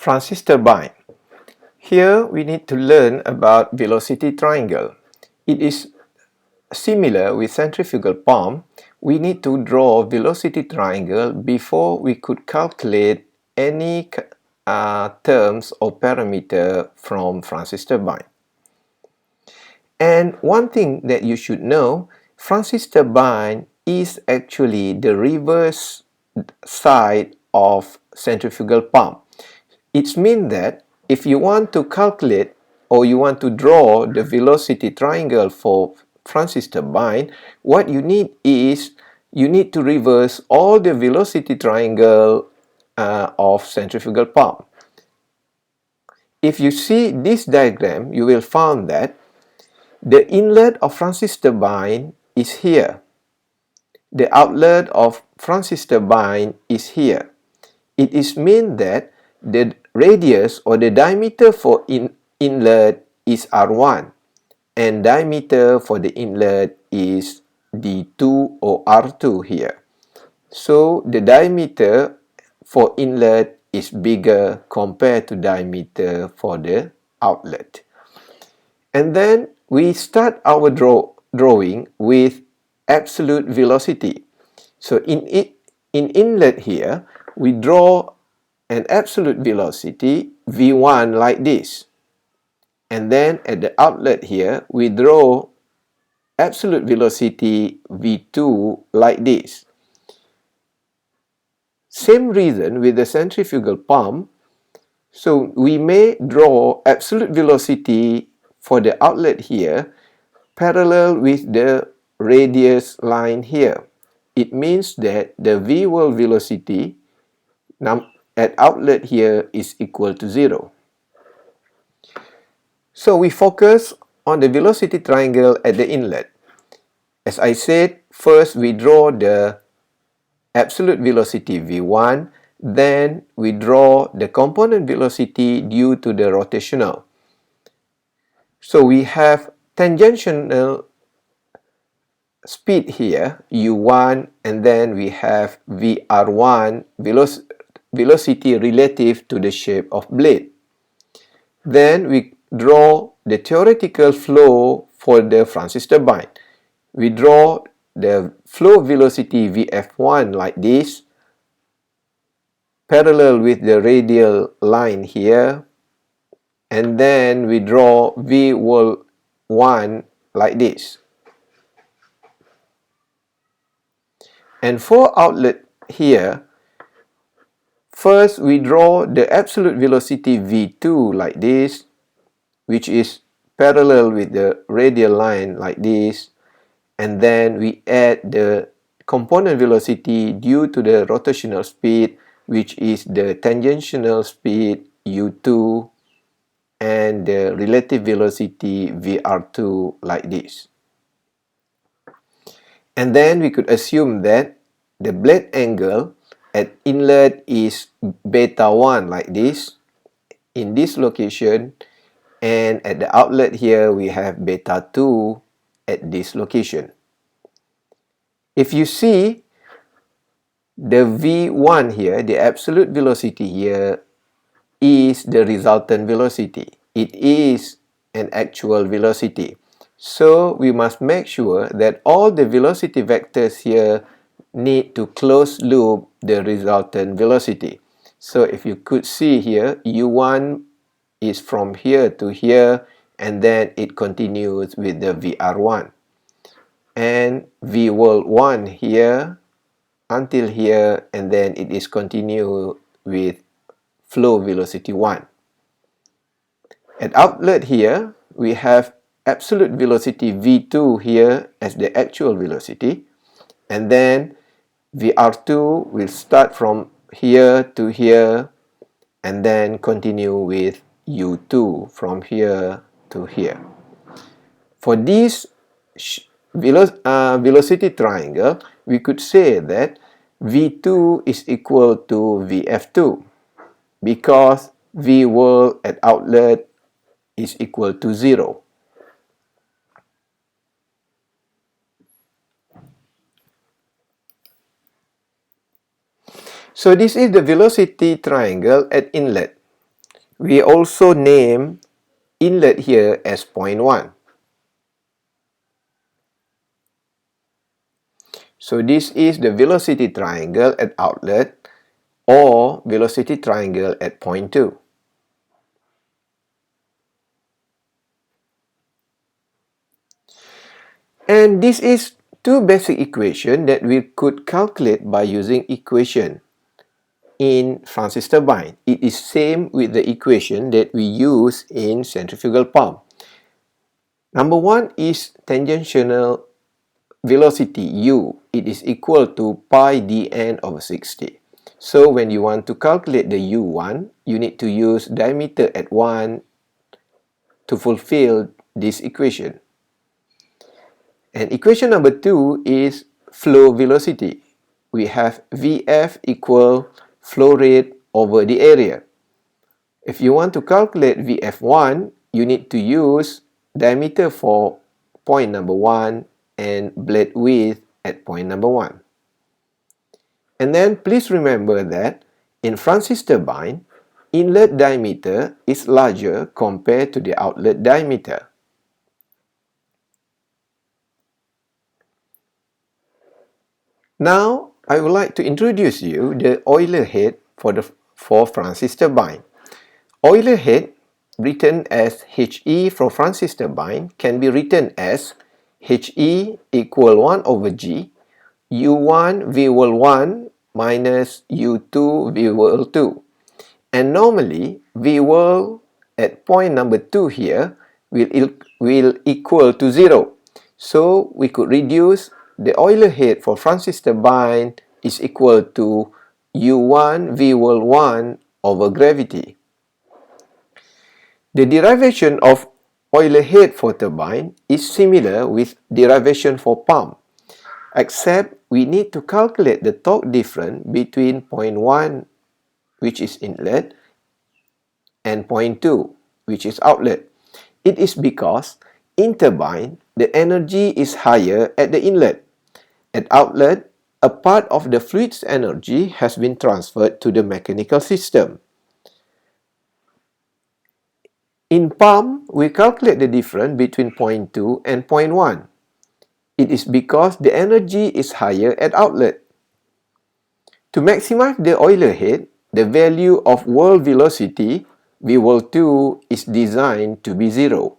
Francis turbine. Here we need to learn about velocity triangle. It is similar with centrifugal pump. We need to draw velocity triangle before we could calculate any terms or parameter from Francis turbine. And one thing that you should know, Francis turbine is actually the reverse side of centrifugal pump. It means that if you want to calculate or you want to draw the velocity triangle for Francis turbine, what you need is you need to reverse all the velocity triangle of centrifugal pump. If you see this diagram, you will find that the inlet of Francis turbine is here. The outlet of Francis turbine is here. It is mean that the radius or the diameter for inlet is R1 and diameter for the inlet is D2 or R2 here. So the diameter for inlet is bigger compared to diameter for the outlet. And then we start our drawing with absolute velocity. So in inlet here, we draw an absolute velocity V1 like this. And then at the outlet here, we draw absolute velocity V2 like this. Same reason with the centrifugal pump. So we may draw absolute velocity for the outlet here parallel with the radius line here. It means that the V1 velocity at outlet here is equal to 0. So we focus on the velocity triangle at the inlet. As I said, first we draw the absolute velocity V1, then we draw the component velocity due to the rotational. So we have tangential speed here, U1, and then we have VR1, velocity relative to the shape of blade. Then we draw the theoretical flow for the Francis turbine. We draw the flow velocity Vf1 like this, parallel with the radial line here, and then we draw V1 like this. And for outlet here, first we draw the absolute velocity V2 like this, which is parallel with the radial line like this, and then we add the component velocity due to the rotational speed, which is the tangential speed U2 and the relative velocity VR2 like this. And then we could assume that the blade angle at inlet is beta 1 like this in this location, and at the outlet here we have beta 2 at this location. If you see the V1 here, the absolute velocity here is the resultant velocity. It is an actual velocity. So we must make sure that all the velocity vectors here need to close loop the resultant velocity. So if you could see here, U1 is from here to here, and then it continues with the VR1. And V1 here until here, and then it is continued with flow velocity 1. At outlet here, we have absolute velocity V2 here as the actual velocity, and then VR2 will start from here to here and then continue with U2 from here to here. For this velocity triangle, we could say that V2 is equal to Vf2 because V1 at outlet is equal to 0. So this is the velocity triangle at inlet. We also name inlet here as point 1. So this is the velocity triangle at outlet or velocity triangle at point 2. And this is two basic equations that we could calculate by using equation in Francis turbine. It is same with the equation that we use in centrifugal pump. Number one is tangential velocity u. It is equal to pi dn over 60. So when you want to calculate the u1, you need to use diameter at 1 to fulfill this equation. And equation number 2 is flow velocity. We have Vf equal flow rate over the area. If you want to calculate Vf1, you need to use diameter for point number 1 and blade width at point number 1. And then please remember that in Francis turbine, inlet diameter is larger compared to the outlet diameter. Now, I would like to introduce you the Euler head for Francis turbine. Euler head, written as He for Francis turbine, can be written as He equal 1 over G, U1 V1 minus U2 V2. And normally, V at point number 2 here will equal to 0. So we could reduce the Euler head for Francis turbine is equal to U1 V1 over gravity. The derivation of Euler head for turbine is similar with derivation for pump, except we need to calculate the torque difference between point 1, which is inlet, and point 2, which is outlet. It is because in turbine, the energy is higher at the inlet. At outlet, a part of the fluid's energy has been transferred to the mechanical system. In pump, we calculate the difference between point 2 and point 1. It is because the energy is higher at outlet. To maximize the Euler head, the value of whirl velocity, V2, is designed to be 0.